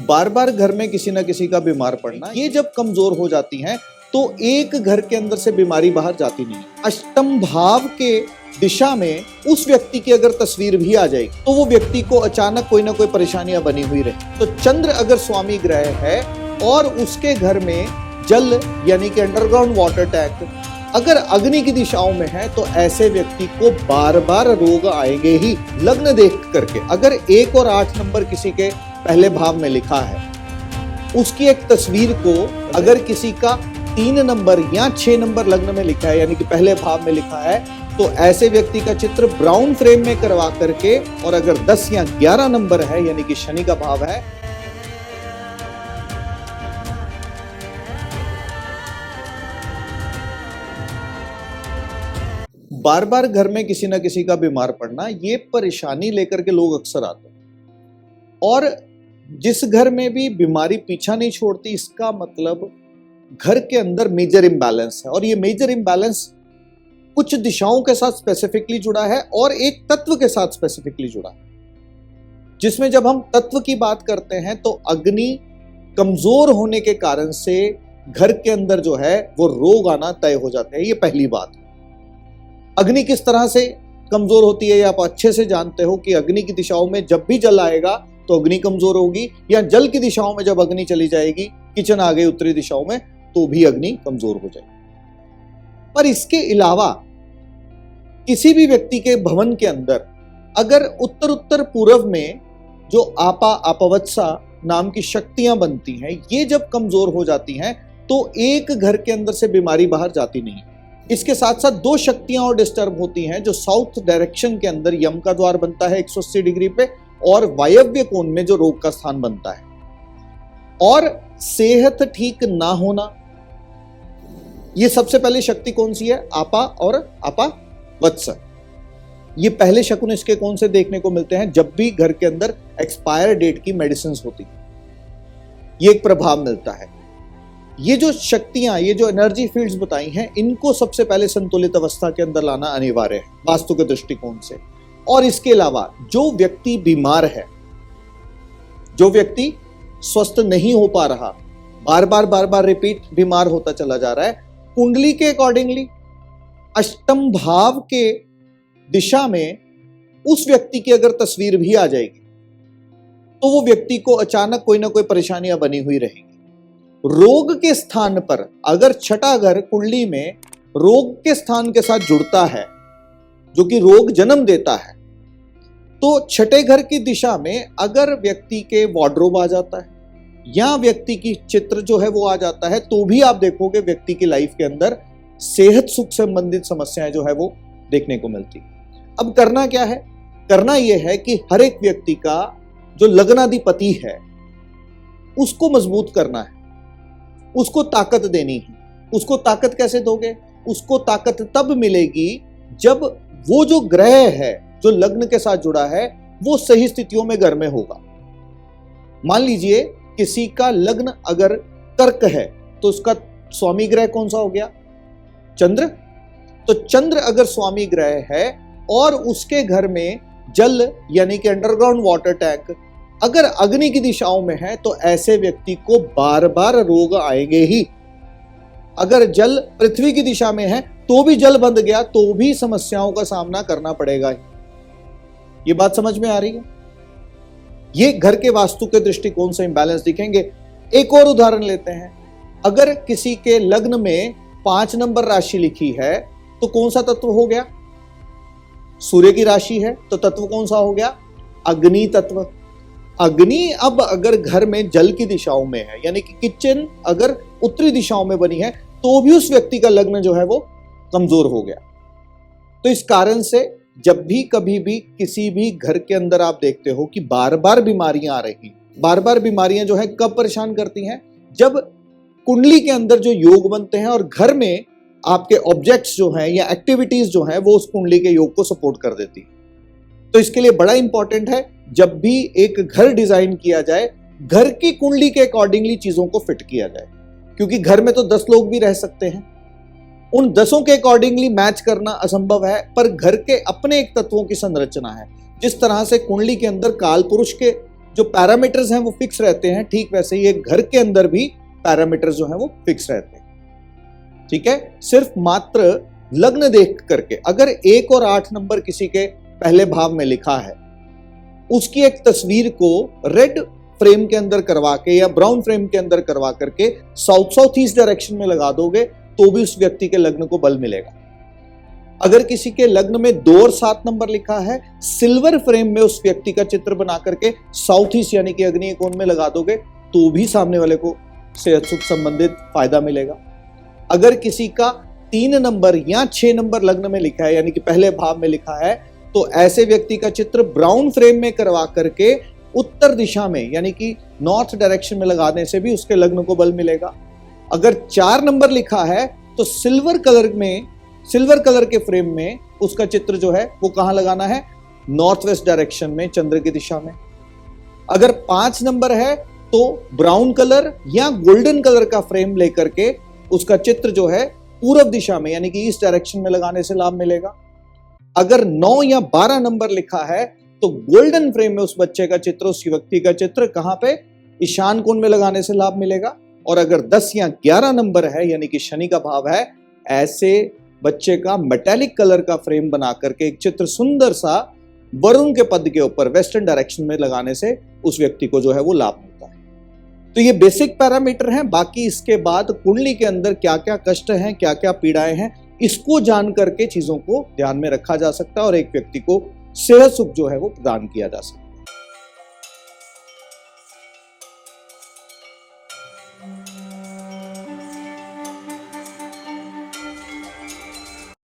बार बार घर में किसी न किसी का बीमार पड़ना, ये जब कमजोर हो जाती हैं तो एक घर के अंदर से बीमारी बाहर जाती नहीं। अष्टम भाव के दिशा में उस व्यक्ति की अगर तस्वीर भी आ जाएगी तो वो व्यक्ति को अचानक कोई ना कोई परेशानियां बनी हुई रहे। तो चंद्र अगर स्वामी ग्रह है और उसके घर में जल यानी कि अंडरग्राउंड वाटर टैंक अगर अग्नि की दिशाओं में है तो ऐसे व्यक्ति को बार बार रोग आएंगे ही। लग्न देख करके अगर 1 और 8 नंबर किसी के पहले भाव में लिखा है, उसकी एक तस्वीर को अगर किसी का 3 नंबर या 6 नंबर लग्न में लिखा है यानी कि पहले भाव में लिखा है, तो ऐसे व्यक्ति का चित्र ब्राउन फ्रेम में करवा करके, और अगर 10 या 11 नंबर है यानी कि शनि का भाव है, बार बार घर में किसी ना किसी का बीमार पड़ना, ये परेशानी लेकर के लोग अक्सर आते हैं। और जिस घर में भी बीमारी पीछा नहीं छोड़ती, इसका मतलब घर के अंदर मेजर इंबैलेंस है। और ये मेजर इंबैलेंस कुछ दिशाओं के साथ स्पेसिफिकली जुड़ा है और एक तत्व के साथ स्पेसिफिकली जुड़ा है, जिसमें जब हम तत्व की बात करते हैं तो अग्नि कमजोर होने के कारण से घर के अंदर जो है वो रोग आना तय हो जाते हैं। ये पहली बात। अग्नि किस तरह से कमजोर होती है, आप अच्छे से जानते हो कि अग्नि की दिशाओं में जब भी जल आएगा तो अग्नि कमजोर होगी, या जल की दिशाओं में जब अग्नि चली जाएगी, किचन आ गई उत्तरी दिशाओं में, तो भी अग्नि कमजोर हो जाएगी। पर इसके अलावा किसी भी व्यक्ति के भवन के अंदर अगर उत्तर उत्तर पूर्व में जो आपा अपवत्सा नाम की शक्तियां बनती हैं, ये जब कमजोर हो जाती हैं तो एक घर के अंदर से बीमारी बाहर जाती नहीं। इसके साथ साथ 2 शक्तियां और डिस्टर्ब होती हैं, जो साउथ डायरेक्शन के अंदर यम का द्वार बनता है 180 डिग्री पे, और वायव्य कोण में जो रोग का स्थान बनता है। और सेहत ठीक ना होना, ये सबसे पहले शक्ति कौन सी है? आपा और अपवत्स। ये पहले शकुन इसके कौन से देखने को मिलते हैं? जब भी घर के अंदर एक्सपायर डेट की मेडिसिन होती, ये एक प्रभाव मिलता है। ये जो शक्तियां, ये जो एनर्जी फील्ड्स बताई हैं, इनको सबसे पहले संतुलित अवस्था के अंदर लाना अनिवार्य है वास्तु के दृष्टिकोण से। और इसके अलावा जो व्यक्ति बीमार है, जो व्यक्ति स्वस्थ नहीं हो पा रहा, बार बार रिपीट बीमार होता चला जा रहा है, कुंडली के अकॉर्डिंगली अष्टम भाव के दिशा में उस व्यक्ति की अगर तस्वीर भी आ जाएगी तो वो व्यक्ति को अचानक कोई ना कोई परेशानियां बनी हुई रहेगी। रोग के स्थान पर अगर छठा घर कुंडली में रोग के स्थान के साथ जुड़ता है, जो कि रोग जन्म देता है, तो छठे घर की दिशा में अगर व्यक्ति के वार्डरोब आ जाता है या व्यक्ति की चित्र जो है वो आ जाता है, तो भी आप देखोगे व्यक्ति की लाइफ के अंदर सेहत सुख संबंधित समस्याएं जो है वो देखने को मिलती। अब करना क्या है? करना यह है कि हर एक व्यक्ति का जो लग्नाधिपति है उसको मजबूत करना है, उसको ताकत देनी है। उसको ताकत कैसे दोगे? उसको ताकत तब मिलेगी जब वो जो ग्रह है जो लग्न के साथ जुड़ा है वो सही स्थितियों में घर में होगा। मान लीजिए किसी का लग्न अगर कर्क है तो उसका स्वामी ग्रह कौन सा हो गया? चंद्र। तो चंद्र अगर स्वामी ग्रह है और उसके घर में जल यानी कि अंडरग्राउंड वाटर टैंक अगर अग्नि की दिशाओं में है तो ऐसे व्यक्ति को बार बार रोग आएंगे ही। अगर जल पृथ्वी की दिशा में है तो भी जल बंध गया तो भी समस्याओं का सामना करना पड़ेगा ही। ये बात समझ में आ रही है? ये घर के वास्तु के दृष्टिकोण से इंबैलेंस दिखेंगे। एक और उदाहरण लेते हैं। अगर किसी के लग्न में 5 नंबर राशि लिखी है तो कौन सा तत्व हो गया? सूर्य की राशि है तो तत्व कौन सा हो गया? अग्नि तत्व। अग्नि अब अगर घर में जल की दिशाओं में है यानी कि किचन अगर उत्तरी दिशाओं में बनी है तो भी उस व्यक्ति का लग्न जो है वो कमजोर हो गया। तो इस कारण से जब भी कभी भी किसी भी घर के अंदर आप देखते हो कि बार बार बीमारियां आ रही, बार बार बीमारियां जो है कब परेशान करती हैं? जब कुंडली के अंदर जो योग बनते हैं और घर में आपके ऑब्जेक्ट्स जो हैं या एक्टिविटीज जो हैं वो उस कुंडली के योग को सपोर्ट कर देती है। तो इसके लिए बड़ा इंपॉर्टेंट है, जब भी एक घर डिजाइन किया जाए, घर की कुंडली के अकॉर्डिंगली चीजों को फिट किया जाए, क्योंकि घर में तो 10 लोग भी रह सकते हैं, उन 10 के अकॉर्डिंगली मैच करना असंभव है। पर घर के अपने एक तत्वों की संरचना है। जिस तरह से कुंडली के अंदर काल पुरुष के जो पैरामीटर्स हैं वो फिक्स रहते हैं, ठीक वैसे ही एक घर के अंदर भी पैरामीटर्स जो हैं वो फिक्स रहते हैं। ठीक है, सिर्फ मात्र लग्न देख करके अगर 1 और 8 नंबर किसी के पहले भाव में लिखा है, उसकी एक तस्वीर को रेड फ्रेम के अंदर करवा के या ब्राउन फ्रेम के अंदर करवा करके साउथ ईस्ट डायरेक्शन में लगा दोगे तो भी उस व्यक्ति के लग्न को बल मिलेगा। अगर किसी के लग्न में 2 और 7 नंबर लिखा है, सिल्वर फ्रेम में उस व्यक्ति का चित्र बना करके साउथ ईस्ट यानी कि अग्नि कोण में लगा दोगे तो भी सामने वाले को सेहत सुख संबंधित फायदा मिलेगा। अगर किसी का 3 नंबर या 6 नंबर लग्न में लिखा है यानी कि पहले भाव में लिखा है, तो ऐसे व्यक्ति का चित्र ब्राउन फ्रेम में करवा करके उत्तर दिशा में यानी कि नॉर्थ डायरेक्शन में लगाने से भी उसके लग्न को बल मिलेगा। अगर 4 नंबर लिखा है तो सिल्वर कलर के फ्रेम में उसका चित्र जो है वो कहां लगाना है, नॉर्थ वेस्ट डायरेक्शन में, चंद्र की दिशा में। अगर 5 नंबर है तो ब्राउन कलर या गोल्डन कलर का फ्रेम लेकर के उसका चित्र जो है पूर्व दिशा में यानी कि ईस्ट डायरेक्शन में लगाने से लाभ मिलेगा। अगर 9 या 12 नंबर लिखा है तो गोल्डन फ्रेम में उस बच्चे का चित्र, उस व्यक्ति का चित्र कहां पे, ईशान कोण में लगाने से लाभ मिलेगा। और अगर 10 या 11 नंबर है यानी कि शनि का भाव है, ऐसे बच्चे का मेटालिक कलर का फ्रेम बना करके एक चित्र सुंदर सा वरुण के पद के ऊपर वेस्टर्न डायरेक्शन में लगाने से उस व्यक्ति को जो है वो लाभ मिलता है। तो ये बेसिक पैरामीटर हैं। बाकी इसके बाद कुंडली के अंदर क्या क्या कष्ट हैं, क्या क्या पीड़ाएं हैं, इसको जान करके चीजों को ध्यान में रखा जा सकता है और एक व्यक्ति को सेहत सुख जो है वो प्रदान किया जा सकता है।